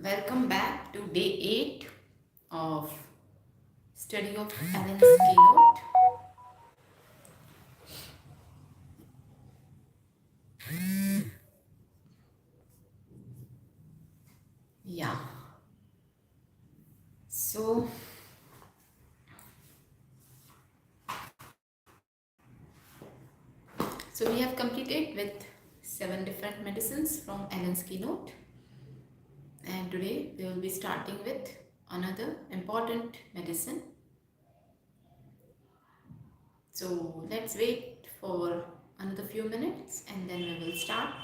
Welcome back to day 8 of study of Alan's Keynote. Yeah, so we have completed with 7 different medicines from Alan's Keynote, and today we will be starting with another important medicine. So let's wait for another few minutes and then we will start.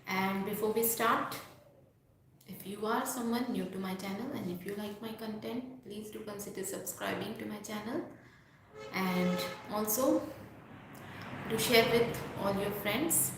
And before we start, if you are someone new to my channel and if you like my content, please do consider subscribing to my channel and also do share with all your friends.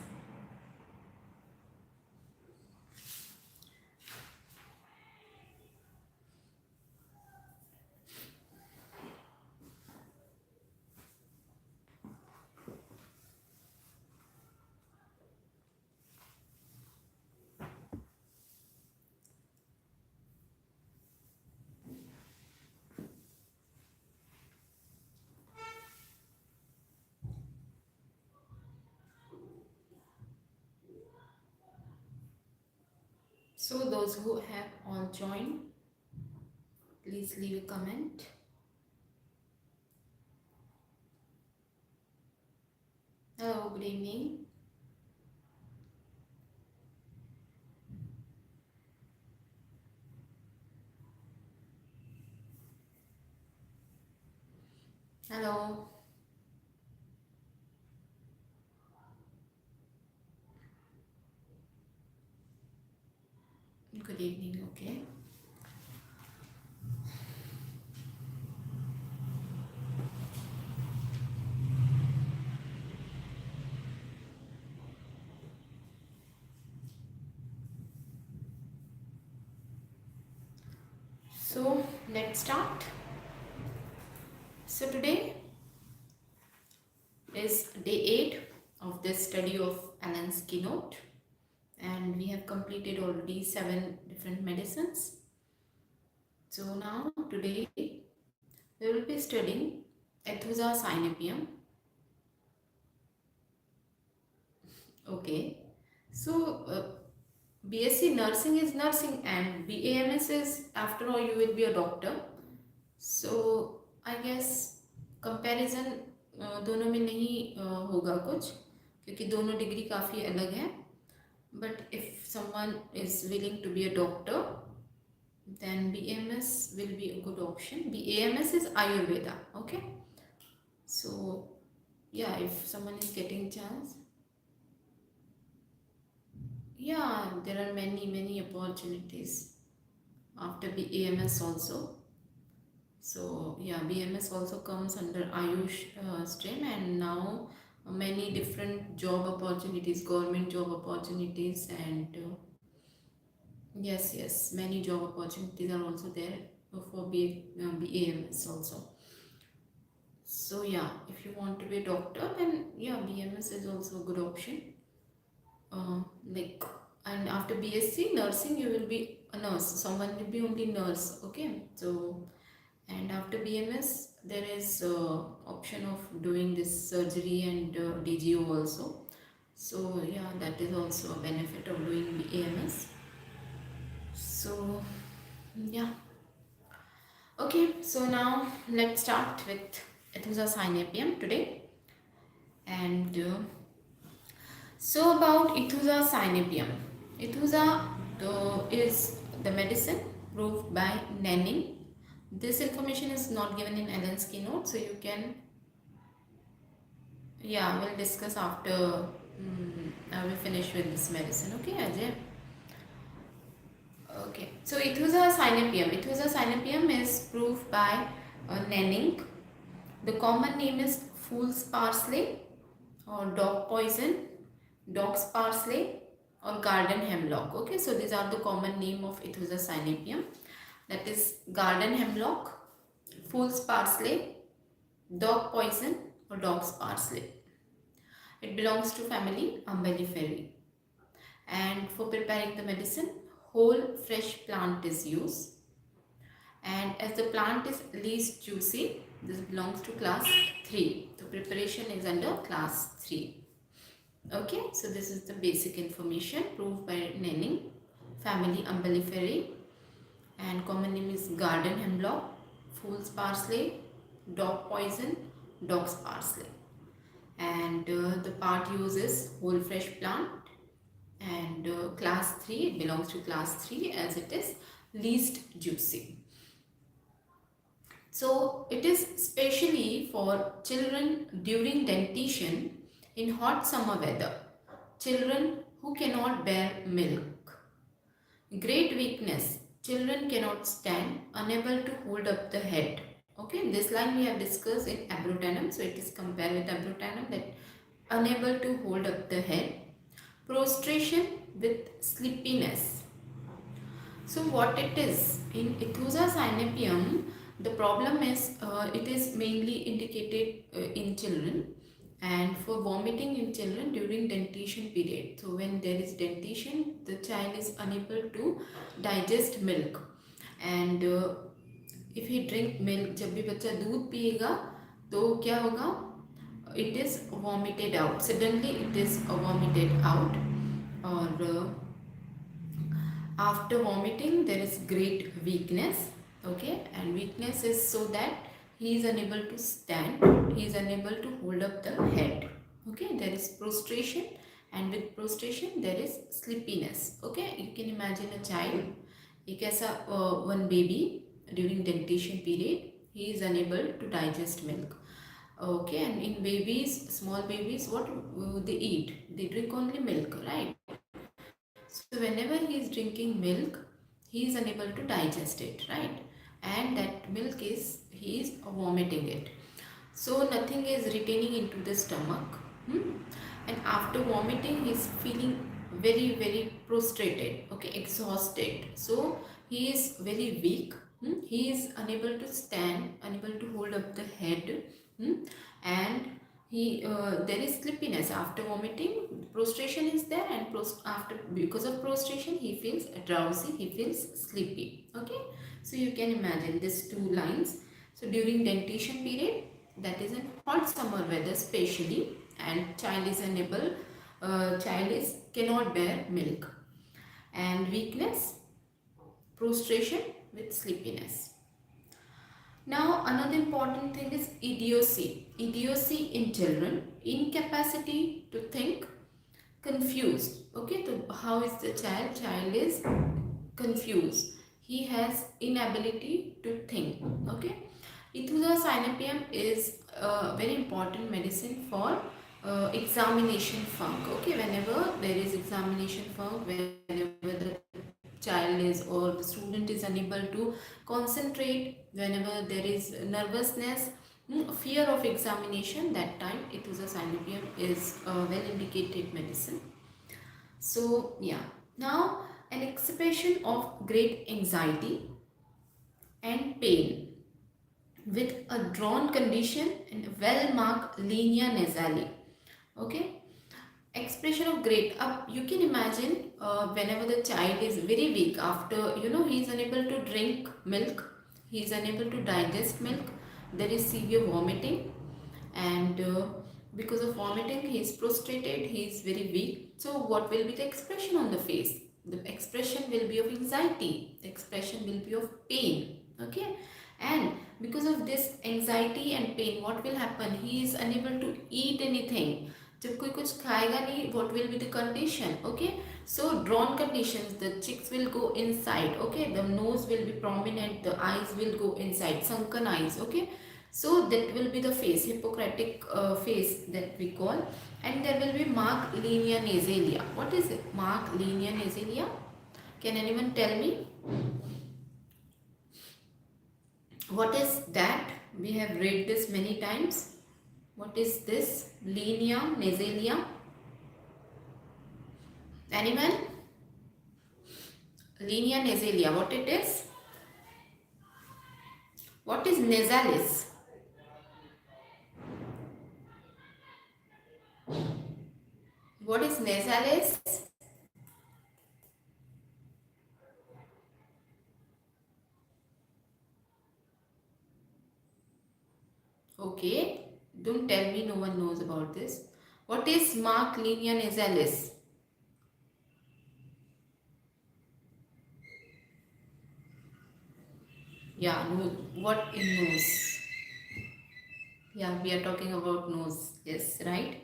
So those who have all joined, please leave a comment. Hello, good evening. Hello. Good evening, okay. So let's start. So today is day 8 of this study of Alan's Keynote, and we have completed already 7 different medicines. So now today we will be studying Aethusa Cynapium. Okay, so BSc nursing is nursing and BAMS is, after all, you will be a doctor. So I guess comparison दोनों में नहीं होगा कुछ, क्योंकि दोनों degree काफ़ी अलग है. But if someone is willing to be a doctor, then BMS will be a good option. BAMS is Ayurveda, okay? So yeah, if someone is getting chance, yeah, there are many opportunities after BAMS also. So yeah, BMS also comes under Ayush stream, and now many different job opportunities, government job opportunities, and yes, many job opportunities are also there for BAMS also. So yeah, if you want to be a doctor, then yeah, BMS is also a good option. Like, and after BSc nursing, you will be a nurse. Someone will be only nurse. Okay, so and after BMS, there is option of doing this surgery and DGO also. So yeah, that is also a benefit of doing BAMS. So yeah. Okay, so now let's start with Aethusa Cynapium today. And so about Aethusa Cynapium. Aethusa is the medicine proved by Nenning. This information is not given in Alan's keynote, so you can, yeah, we'll discuss after I will finish with this medicine. Okay, Ajay? Okay, so Aethusa Cynapium. Aethusa Cynapium is proved by Nenning. The common name is fool's parsley or dog poison, dog's parsley or garden hemlock. Okay, so these are the common name of Aethusa Cynapium. That is garden hemlock, fool's parsley, dog poison or dog's parsley. It belongs to family Umbelliferae. And for preparing the medicine, whole fresh plant is used. And as the plant is least juicy, this belongs to class 3. The preparation is under class 3. Okay, so this is the basic information proved by Nenning, family Umbelliferae, and common name is garden hemlock, fool's parsley, dog poison, dog's parsley. And the part uses whole fresh plant, and class 3, it belongs to class 3 as it is least juicy. So it is specially for children during dentition in hot summer weather, children who cannot bear milk. Great weakness, children cannot stand, unable to hold up the head. Okay, this line we have discussed in abrotanum, so it is compared with abrotanum, that unable to hold up the head. Prostration with sleepiness. So what it is, in Aethusa cynapium, the problem is it is mainly indicated in children, and for vomiting in children during dentition period. So when there is dentition, the child is unable to digest milk, and if he drink milk, जब भी बच्चा दूध पिएगा तो क्या होगा, it is vomited out, suddenly it is vomited out, or after vomiting there is great weakness. Okay, and weakness is so that he is unable to stand, he is unable to hold up the head. Okay, there is prostration, and with prostration there is sleepiness. Okay, you can imagine a child, एक ऐसा one baby during dentition period, he is unable to digest milk. Okay, and in babies, small babies, what they eat? They drink only milk, right? So whenever he is drinking milk, he is unable to digest it, right? And that milk is, he is vomiting it. So nothing is retaining into the stomach. And after vomiting, he is feeling very prostrated, okay, exhausted. So he is very weak. He is unable to stand, unable to hold up the head. And he there is sleepiness after vomiting. Prostration is there, and after, because of prostration, he feels drowsy, he feels sleepy. Okay, so you can imagine these two lines. So during dentition period, that is in hot summer weather especially, and child is unable, cannot bear milk, and weakness, prostration with sleepiness. Now another important thing is idiocy. Idiocy in children, incapacity to think, confused. Okay, so how is the child? Child is confused. He has inability to think. Okay, Aethusa cynapium is a very important medicine for examination funk. Okay, whenever there is examination funk, whenever the child is or the student is unable to concentrate, whenever there is nervousness, fear of examination, that time Aethusa cynapium is a well indicated medicine. So yeah, now an expression of great anxiety and pain with a drawn condition and well marked linea nasali. Okay, expression of great, you can imagine whenever the child is very weak, after he is unable to drink milk, he is unable to digest milk, there is severe vomiting, and because of vomiting he is prostrated, he is very weak. So what will be the expression on the face? The expression will be of anxiety, the expression will be of pain. Okay, and because of this anxiety and pain, what will happen? He is unable to eat anything. जब कोई कुछ खाएगा नहीं, what will be the condition? Okay, so drawn conditions, the cheeks will go inside. Okay, the nose will be prominent, the eyes will go inside, sunken eyes. Okay, so that will be the face, Hippocratic face that we call, and there will be marked linea nasalia. What is it? Marked linea nasalia. Can anyone tell me? What is that? We have read this many times. What is this? Linea nasalia. Anyone? Linea nasalia. What it is? What is nasalis? What is nasalis? Okay, don't tell me no one knows about this. What is mark linea nasalis? Yeah, no, what in nose? Yeah, we are talking about nose. Yes, right.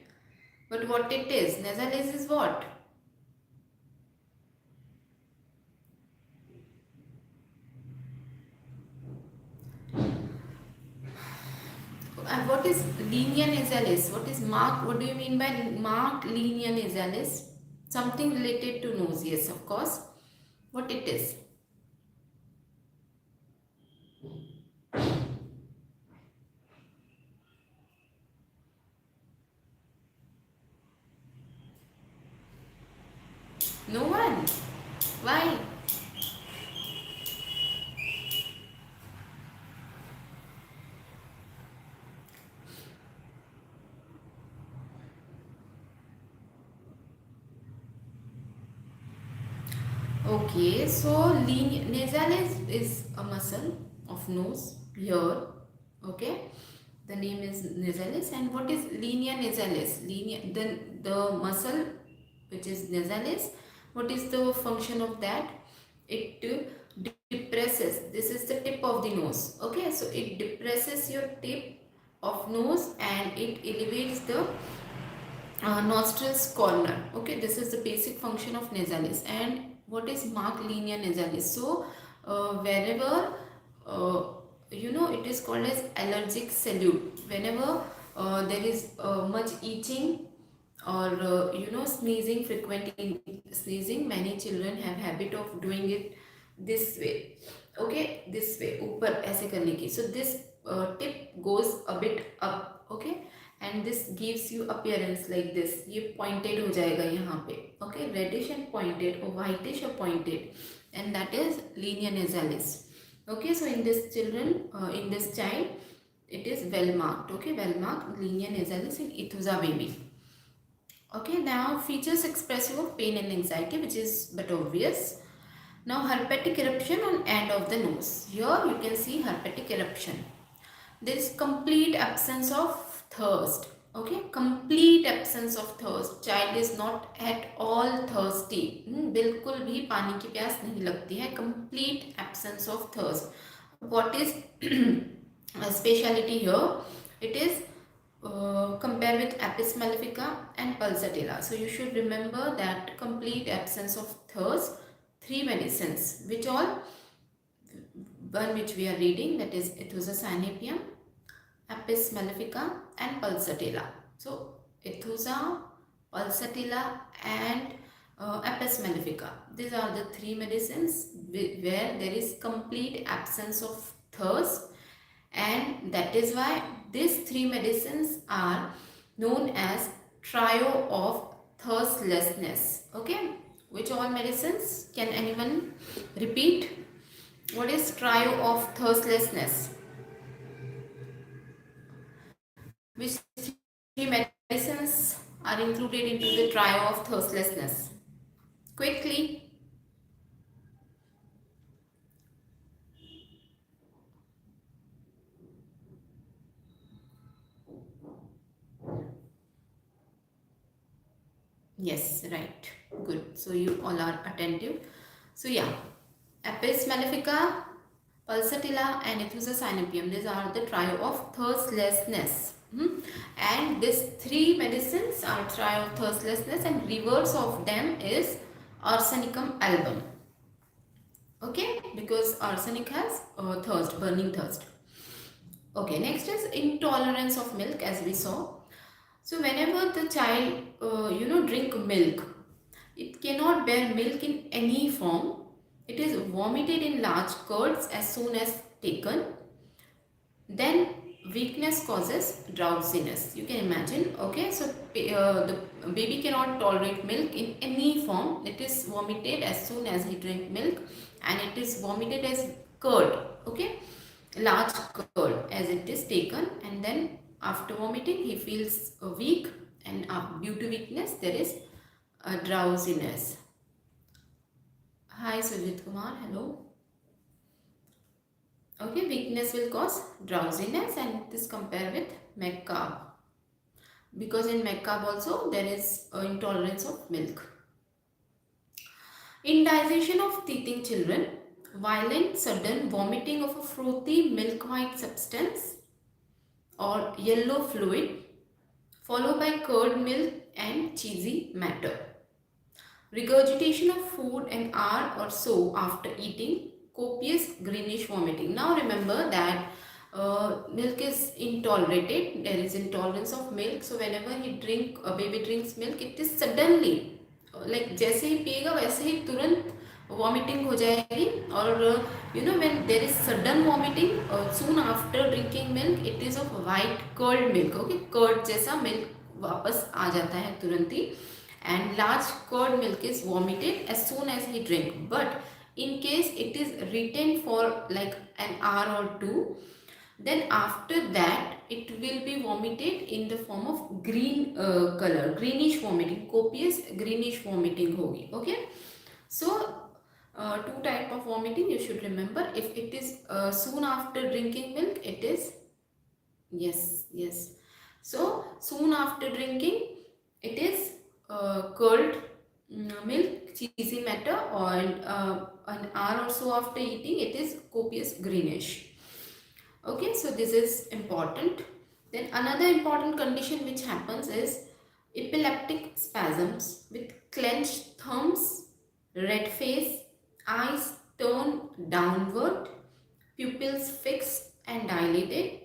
But what it is? Nasalis is what? What is linea nasalis? What is mark? What do you mean by mark linea nasalis? Something related to nose. Yes, of course. What it is? No one. Why? Okay, so nasal is a muscle of nose here. Okay, the name is nasalis, and what is linea nasalis? Linea, the muscle which is nasalis. What is the function of that? It depresses. This is the tip of the nose. Okay, so it depresses your tip of nose and it elevates the nostrils corner. Okay, this is the basic function of nasalis. And what is mark linea nasalis? So wherever uh, it is called as allergic salute. Whenever there is much itching or sneezing, frequently sneezing, many children have habit of doing it this way. Okay, this way ऊपर ऐसे करने की. So this tip goes a bit up. Okay, and this gives you appearance like this. ये pointed हो जाएगा यहाँ पे. Okay, reddish and pointed or whitish or pointed, and that is linea nasalis. Okay, so in this in this child, it is well marked. Okay, well marked linea nasalis in Aethusa baby. Okay, now features expressive of pain and anxiety, which is but obvious. Now herpetic eruption on end of the nose. Here you can see herpetic eruption. There is complete absence of thirst. Okay, complete absence of thirst. Child is not at all thirsty. बिल्कुल भी पानी की प्यास नहीं लगती है. Complete absence of thirst. What is a speciality here? It is compare with apis mellifica and pulsatilla. So you should remember that complete absence of thirst. Three medicines, which all one which we are reading, that is Aethusa cynapium, apis mellifica and pulsatilla. So Aethusa, pulsatilla and apis mellifica. These are the three medicines where there is complete absence of thirst, and that is why these three medicines are known as trio of thirstlessness. Okay, which all medicines? Can anyone repeat? What is trio of thirstlessness? Which three medicines are included into the trio of thirstlessness? Quickly. Yes, right. Good. So you all are attentive. So yeah, apis mellifica, pulsatilla and Aethusa cynapium. These are the trio of thirstlessness. And these three medicines are trio of thirstlessness, and reverse of them is arsenicum album. Okay, because arsenic has thirst, burning thirst. Okay, next is intolerance of milk, as we saw. So whenever the child drink milk, it cannot bear milk in any form. It is vomited in large curds as soon as taken. Then weakness causes drowsiness. You can imagine. Okay, so the baby cannot tolerate milk in any form. It is vomited as soon as he drink milk, and it is vomited as curd. Okay, large curd as it is taken, and then after vomiting he feels weak and due to weakness there is drowsiness. Hi Sujit Kumar, hello. Okay, weakness will cause drowsiness, and this compare with McCarb, because in McCarb also there is intolerance of milk. Indigestion of teething children, violent sudden vomiting of a frothy milk white substance or yellow fluid followed by curd milk and cheesy matter. Regurgitation of food an hour or so after eating, copious greenish vomiting. Now remember that milk is intolerated, there is intolerance of milk, so whenever a baby drinks milk, it is suddenly like जैसे ही पिएगा वैसे ही तुरंत vomiting हो जाएगी. और when there is sudden vomiting soon after drinking milk, it is of white curd milk. Okay, curd जैसा milk वापस आ जाता है तुरंत ही, and large curd milk is vomited as soon as he drink. But in case it is retained for like an hour or two, then after that it will be vomited in the form of green color, greenish vomiting, copious greenish vomiting hogi. Okay, so two type of vomiting you should remember. If it is soon after drinking milk, it is yes. So soon after drinking, it is curd milk, cheesy matter, or an hour or so after eating, it is copious greenish. Okay, so this is important. Then another important condition which happens is epileptic spasms with clenched thumbs, red face, eyes turn downward, pupils fixed and dilated,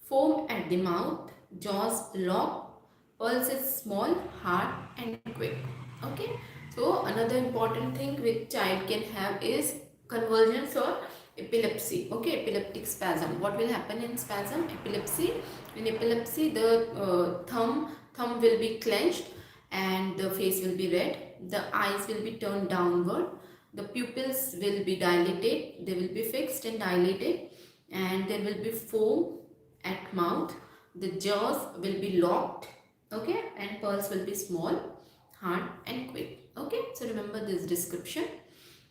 foam at the mouth, jaws locked, pulse is small, hard and quick. Okay, so another important thing which child can have is convulsions or epilepsy. Okay, epileptic spasm. What will happen in spasm? Epilepsy. In epilepsy, the thumb will be clenched and the face will be red. The eyes will be turned downward. The pupils will be dilated. They will be fixed and dilated, and there will be foam at mouth. The jaws will be locked. Okay, and pulse will be small, hard and quick. Okay, so remember this description.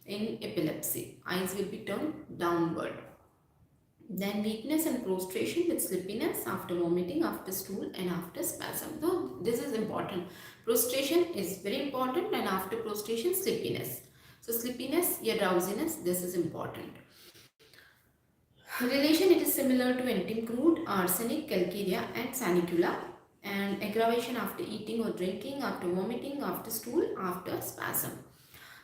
In epilepsy, eyes will be turned downward. Then weakness and prostration with sleepiness after vomiting, after stool and after spasm. So this is important. Prostration is very important, and after prostration, sleepiness. So sleepiness, yeah, drowsiness, this is important. Relation, it is similar to antimcrude, arsenic, calcarea and sanicula. And aggravation after eating or drinking, after vomiting, after stool, after spasm.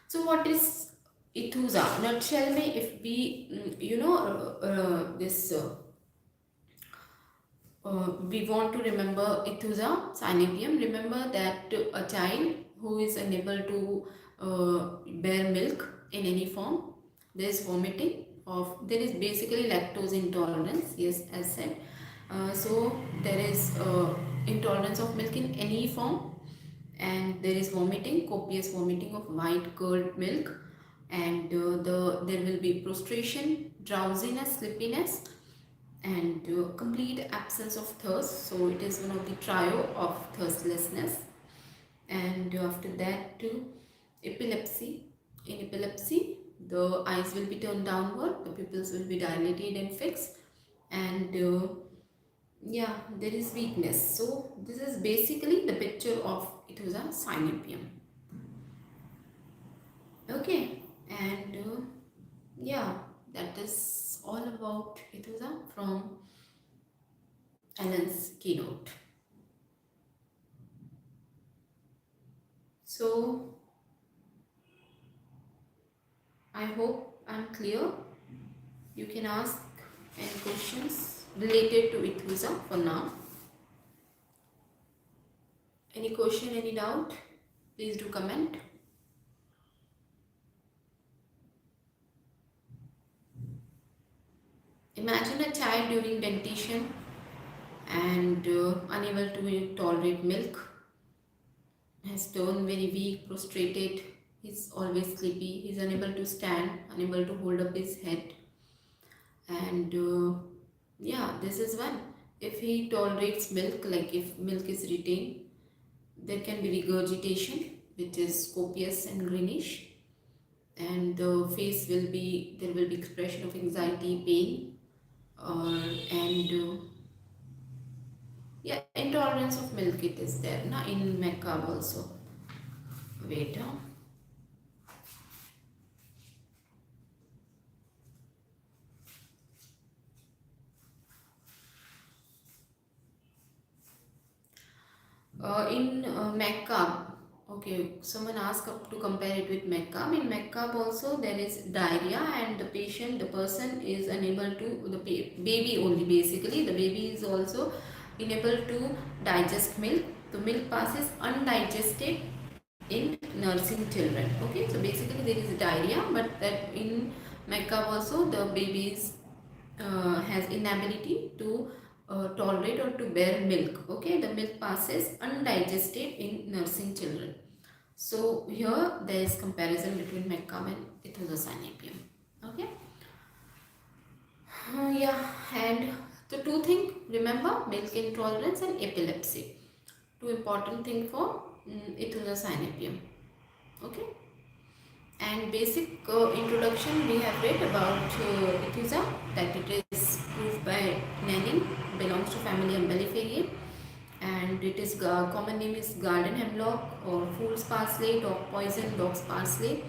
So what is Aethusa? Nutshell में if we we want to remember Aethusa, Cynapium. Remember that a child who is unable to bear milk in any form, there is vomiting there is basically lactose intolerance. Yes, as said. So there is intolerance of milk in any form, and there is vomiting, copious vomiting of white curd milk, and there will be prostration, drowsiness, sleepiness, and complete absence of thirst. So it is one of the trio of thirstlessness. And after that, epilepsy. In epilepsy, the eyes will be turned downward, the pupils will be dilated and fixed, and there is weakness. So this is basically the picture of Aethusa Cynapium. Okay, and that is all about Aethusa from Alan's keynote. So I hope I'm clear. You can ask any questions related to Aethusa for now. Any question, any doubt? Please do comment. Imagine a child during dentition and unable to tolerate milk, has turned very weak, prostrated, he's always sleepy, he's unable to stand, unable to hold up his head, and this is one. If he tolerates milk, like if milk is retained, There can be regurgitation, which is copious and greenish, and the face will be, there will be expression of anxiety, pain, and yeah, intolerance of milk it is there na in macabre also. Wait, huh? In macabre, okay, someone asked to compare it with macabre. In macabre also there is diarrhea, and the patient, the person is unable to, the baby only basically, the baby is also unable to digest milk. The milk passes undigested in nursing children. Okay, so basically there is diarrhea, but that in macabre also the babies has inability to tolerate or to bear milk. Okay, the milk passes undigested in nursing children. So here there is comparison between macabre and Aethusa. Okay, yeah, and the two things, remember, milk intolerance and epilepsy, two important thing for Aethusa. Okay, and basic introduction we have read about Aethusa, that it is proved by Nanning, belongs to family Umbelliferae, and it is common name is garden hemlock or fool's parsley, dog poison, dog's parsley,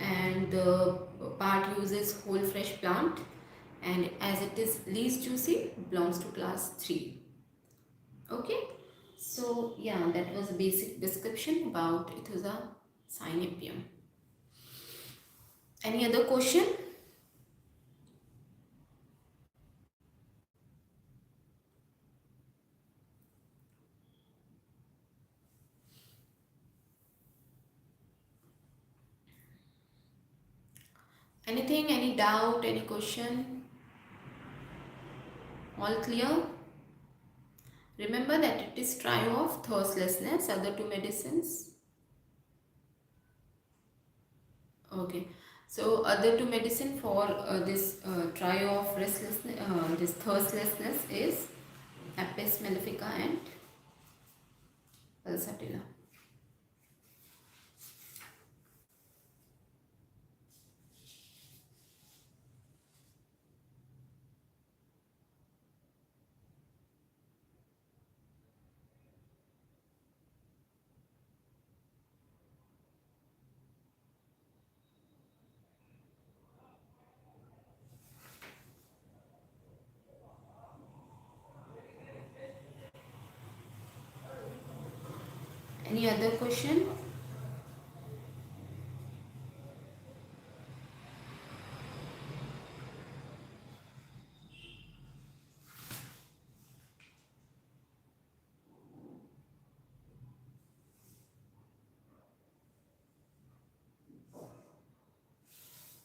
and the part uses whole fresh plant, and as it is least juicy, belongs to class 3. Okay, so yeah, that was a basic description about Aethusa cynapium. Any other question? Anything, any doubt, any question? All clear? Remember that it is trio of thirstlessness, other two medicines. Okay. So other two medicine for this trio of restlessness, this thirstlessness is Apis mellifica and pulsatilla. Any other question?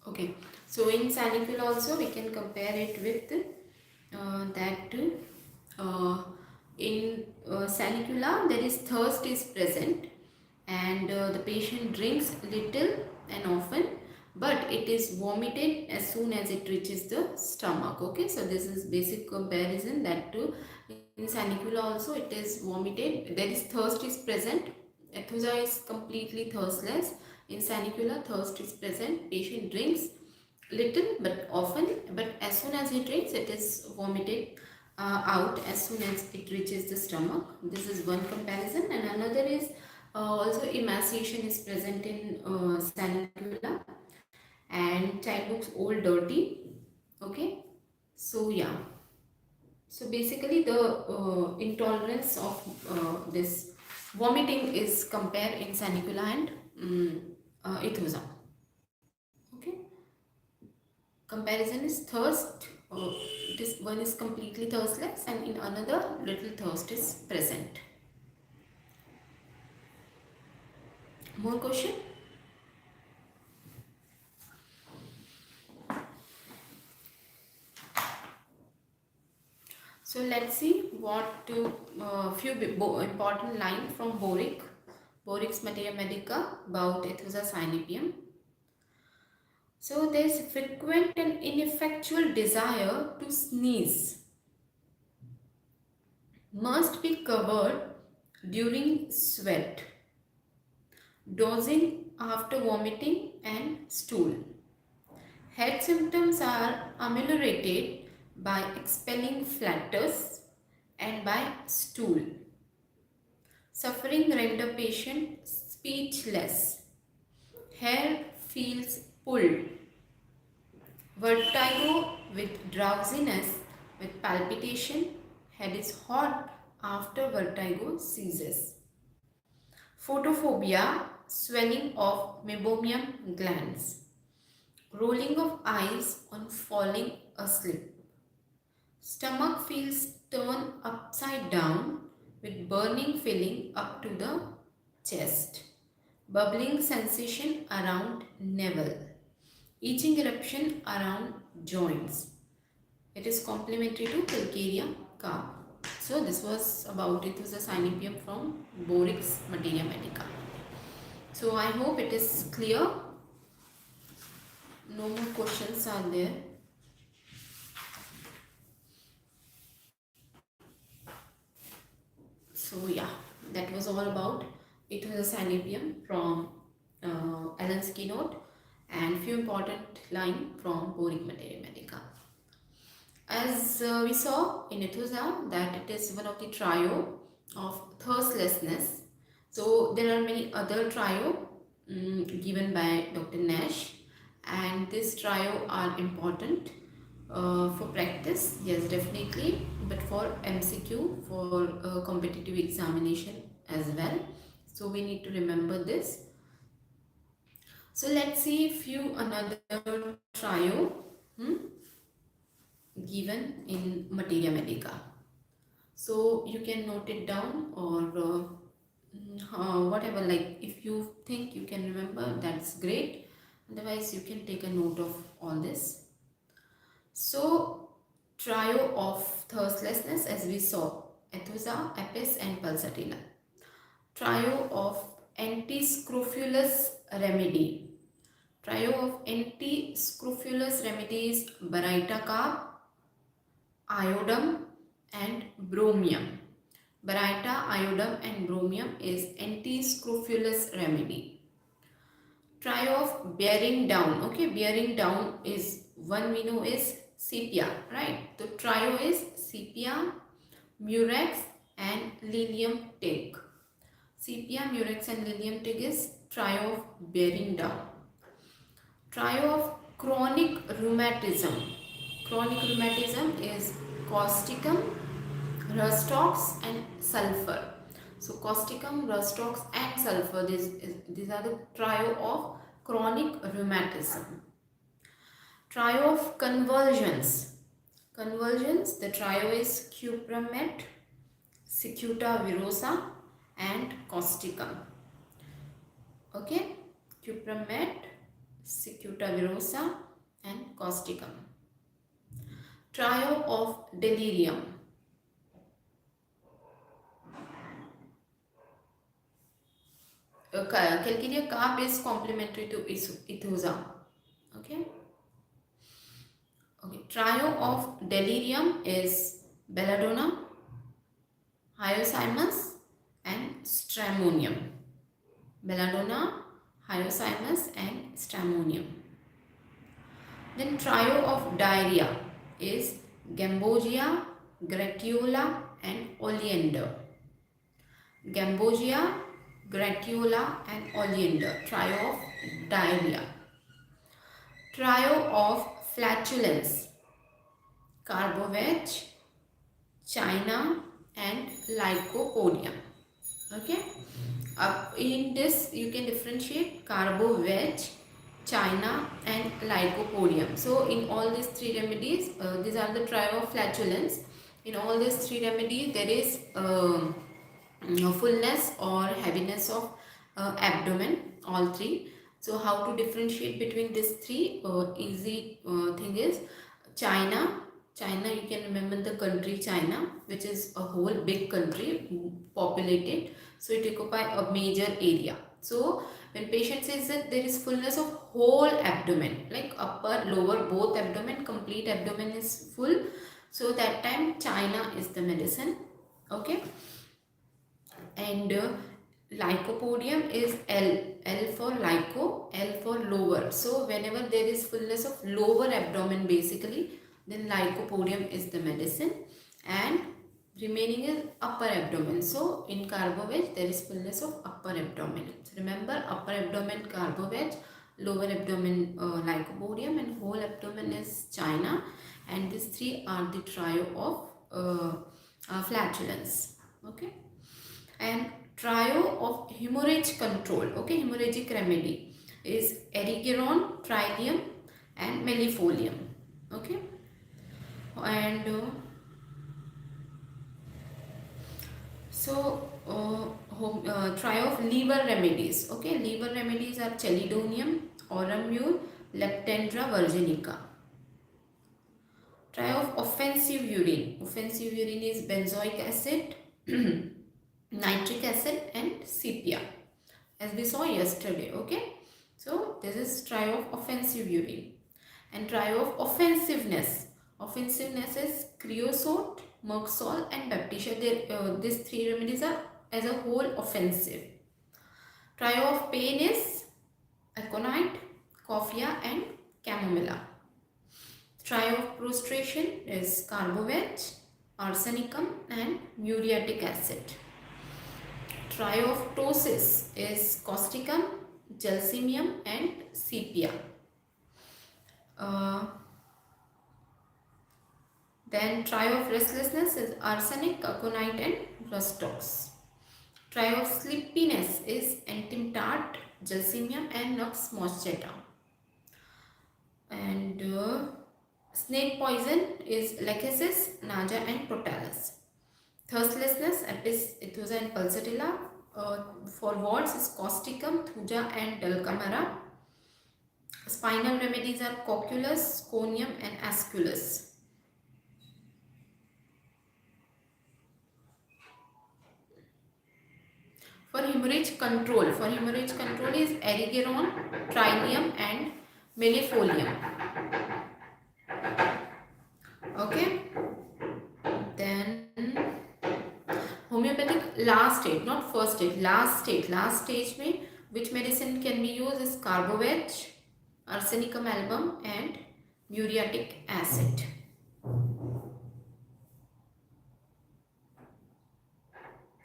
Okay. So in Sanicul also we can compare it with that in Sanicula there is thirst is present, and the patient drinks little and often, but it is vomited as soon as it reaches the stomach. Okay, so this is basic comparison, that too in Sanicula also it is vomited, there is thirst is present. Aethusa is completely thirstless. In Sanicula thirst is present, patient drinks little but often, but as soon as he drinks it is vomited out as soon as it reaches the stomach. This is one comparison, and another is also emaciation is present in Sanicula, and child looks old dirty. Okay, so yeah, so basically the intolerance of this vomiting is compared in Sanicula and Aethusa. Okay, comparison is thirst. This one is completely thirstless, and in another little thirst is present. More question? So let's see what few important lines from Boric's Materia Medica about Aethusa cynapium. So there is frequent and ineffectual desire to sneeze, must be covered during sweat, dozing after vomiting and stool. Head symptoms are ameliorated by expelling flatters and by stool. Suffering render patient speechless. Hair feels pulled. Vertigo with drowsiness with palpitation. Head is hot after vertigo ceases. Photophobia, swelling of meibomian glands. Rolling of eyes on falling asleep. Stomach feels turned upside down with burning feeling up to the chest. Bubbling sensation around navel. Itching eruption around joints. It is complementary to calcarea carb. So this was about it. It was a Cynapium from Borix Materia Medica. So I hope it is clear. No more questions are there. So yeah, that was all about it. Was a Cynapium from Alan's Keynote and few important line from Borix Materia Medica. As we saw in Aethusa that it is one of the trio of thirstlessness. So there are many other trio given by Dr. Nash, and this trio are important for practice, yes, definitely, but for MCQ, for competitive examination as well. So we need to remember this. So let's see few another trio given in Materia Medica. So you can note it down, or whatever, like if you think you can remember, that's great. Otherwise you can take a note of all this. So trio of thirstlessness, as we saw, Aethusa, Apis and Pulsatilla. Trio of anti-scrofulous remedy. Trio of anti-scrofulous remedies: Baryta carb, iodum and bromium. Baryta, iodum and bromium is anti-scrofulous remedy. Trio of bearing down. Okay, bearing down is one we know is sepia, right? The trio is sepia, murex and lilium tig. Sepia, murex and lilium tig is trio of bearing down. Trio of chronic rheumatism. Chronic rheumatism is causticum, rustox and sulfur. So causticum, rustox and sulfur, these are the trio of chronic rheumatism. Trio of convulsions. Convulsions, the trio is cupramet, cicuta virosa and causticum. Okay, cupramet, cicuta virosa and causticum. Trio of delirium. Calcarea carb is complementary to Aethusa. Okay. Okay. Trio of delirium is belladonna, hyoscyamus and stramonium. Belladonna, hyoscyamus and stramonium. Then trio of diarrhea is gambogia, gratiola and oleander. Gambogia, gratiola and oleander, trio of diarrhea. Trio of flatulence, carbovec, china and lycopodium. Okay, in this you can differentiate carbovec, china and lycopodium. So in all these three remedies, these are the trio of flatulence. In all these three remedies there is fullness or heaviness of abdomen, all three. So how to differentiate between these three? Easy thing is China. China, you can remember the country China, which is a whole big country, populated. So it occupies a major area. So when patient says that there is fullness of whole abdomen, like upper, lower, both abdomen, complete abdomen is full. So that time China is the medicine. Okay. And lycopodium is L for lyco, L for lower. So whenever there is fullness of lower abdomen basically, then lycopodium is the medicine, and remaining is upper abdomen. So in carbo-veg there is fullness of upper abdomen. So remember, upper abdomen carbo-veg, lower abdomen lycopodium, and whole abdomen is China. And these three are the trio of flatulence. Okay. And trio of hemorrhage control, okay, hemorrhagic remedy is erigeron, trillium and mellifolium. Okay. And trio of liver remedies, okay, liver remedies are chelidonium, auramule, leptendra virginica. Trio of offensive urine is benzoic acid, nitric acid and sepia, as we saw yesterday. Okay, so this is trio of offensive urine. And trio of offensiveness is creosote, merxol and baptisia. These three remedies are as a whole offensive. Trio of pain is aconite, coffea and chamomilla. Trio of prostration is carbo-veg, arsenicum and muriatic acid. Trio of ptosis is causticum, gelsemium and sepia. Then trio of restlessness is arsenic, aconite and rustox. Trio of sleepiness is entimtart, gelsemium and nux moschata. And snake poison is lachesis, naja and protalus. Thirstlessness, apis, Aethusa and pulsatilla. For warts is causticum, thuja and dulcamara. Spinal remedies are cocculus, conium and asculus. For hemorrhage control is erigeron, trillium and mellifolium. Okay. Then homeopathic last stage, not first stage, last stage में which medicine can be used is carbo-veg, arsenicum album and muriatic acid.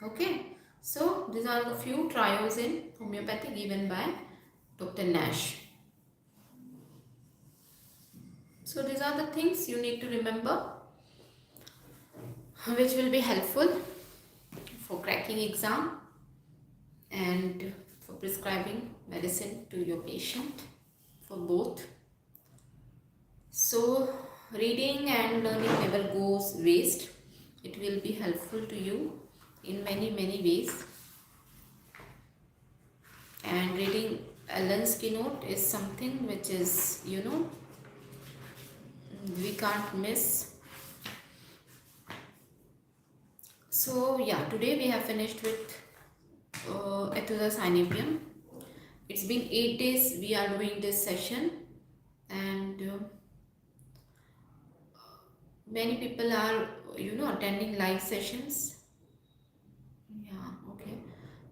Okay, so these are the few trios in homeopathy given by Dr. Nash. So these are the things you need to remember, which will be helpful for cracking exam and for prescribing medicine to your patient, for both. So reading and learning never goes waste. It will be helpful to you in many ways. And reading Allen's Keynote is something which is, we can't miss. So yeah, today we have finished with Aethusa Cynapium. It's been 8 days we are doing this session, and many people are attending live sessions.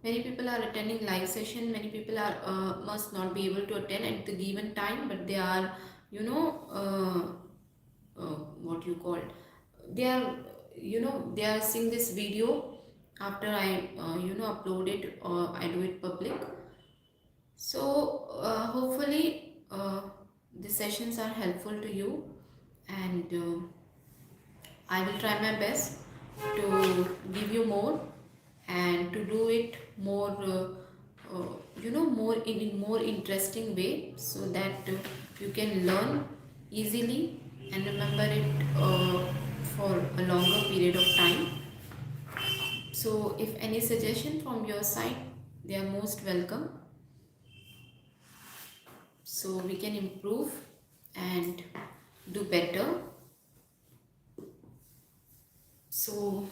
Many people are attending live session. Many people are must not be able to attend at the given time, but they are what you call, they are they are seeing this video after I upload it or I do it public. So hopefully the sessions are helpful to you, and I will try my best to give you more and to do it more more in more interesting way, so that you can learn easily and remember it for a longer period of time. So if any suggestion from your side, they are most welcome, so we can improve and do better. So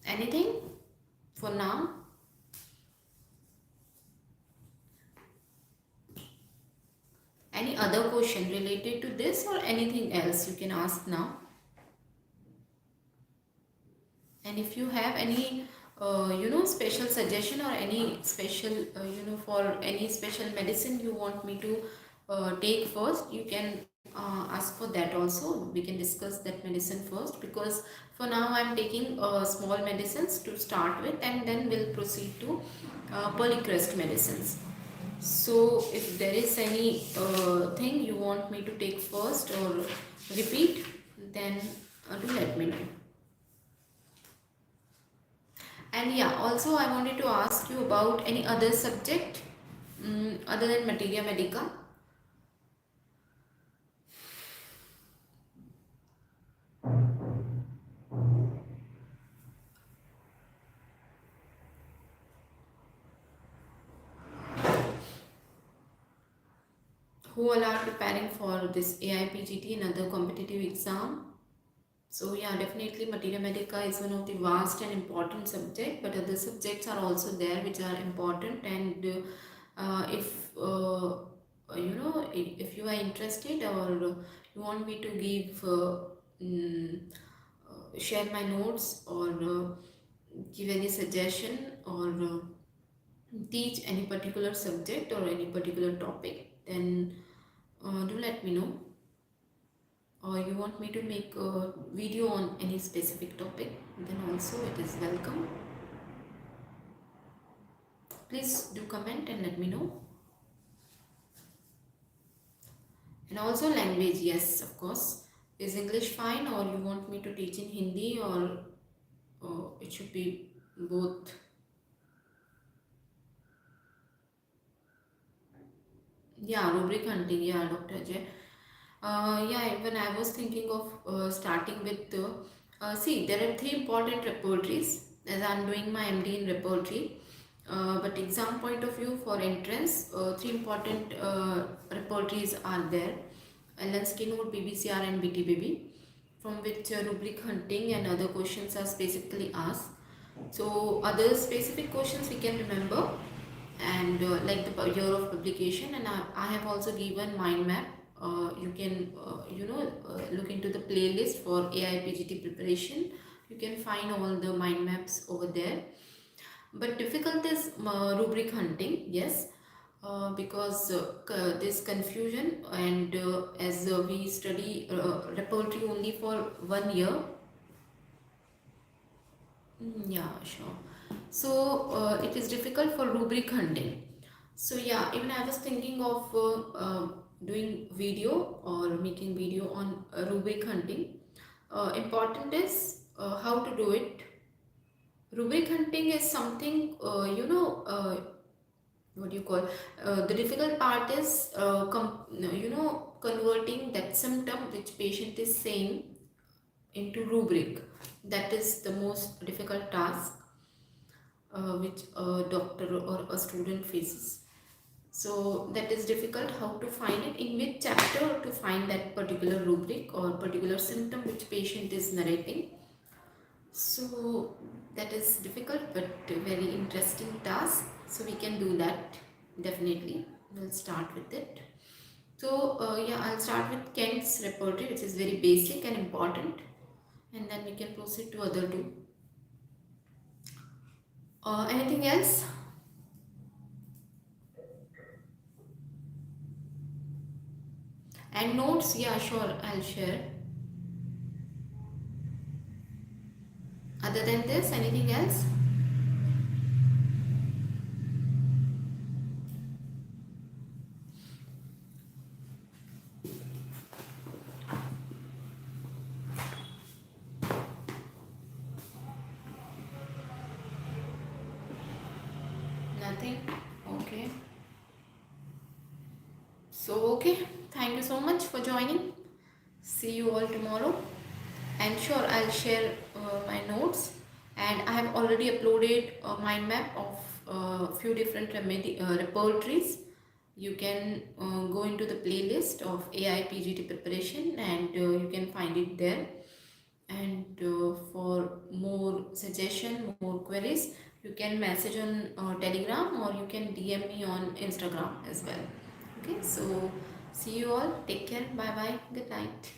anything for now? Any other question related to this or anything else, you can ask now. And if you have any special suggestion or any special, for any special medicine you want me to take first, you can ask for that also. We can discuss that medicine first, because for now I'm taking small medicines to start with, and then we'll proceed to polycrest medicines. So if there is any thing you want me to take first or repeat, then do let me know. And yeah, also I wanted to ask you about any other subject other than materia medica. Who all are preparing for this AIPGT and other competitive exam? So yeah, definitely materia medica is one of the vast and important subject, but other subjects are also there which are important. And if if you are interested, or you want me to give share my notes, or give any suggestion, or teach any particular subject or any particular topic, then do let me know. Or you want me to make a video on any specific topic, then also it is welcome. Please do comment and let me know. And also language, yes, of course. Is English fine, or you want me to teach in Hindi, or it should be both? Yeah, rubric hunting, yeah, Dr. Ajay. Yeah, when I was thinking of starting with, see, there are three important repertories, as I'm doing my MD in repertory. But exam point of view for entrance, three important repertories are there: LN's Keynote, BBCR, and BTBB, from which rubric hunting and other questions are specifically asked. So other specific questions we can remember, and like the year of publication. And I have also given mind map. You can look into the playlist for AIPGT preparation. You can find all the mind maps over there. But difficult is rubric hunting, yes, because this confusion. And as we study repertory only for 1 year. Yeah, sure. So it is difficult for rubric hunting. So yeah, even I was thinking of doing video or making video on rubric hunting. Important is how to do it. Rubric hunting is something, what do you call? The difficult part is converting that symptom which patient is saying into rubric. That is the most difficult task which a doctor or a student faces. So that is difficult, how to find it, in which chapter to find that particular rubric or particular symptom which patient is narrating. So that is difficult but very interesting task. So we can do that, definitely. We'll start with it. So yeah, I'll start with Kent's repertory, which is very basic and important, and then we can proceed to other two. Anything else? And notes, yeah, sure, I'll share. Other than this, anything else? Nothing? Okay. So, okay. Thank you so much for joining. See you all tomorrow. And sure, I'll share my notes. And I have already uploaded a mind map of few different repertories. You can go into the playlist of AIPGT preparation, and you can find it there. And for more suggestion, more queries, you can message on Telegram, or you can DM me on Instagram as well. Okay, so see you all. Take care. Bye bye. Good night.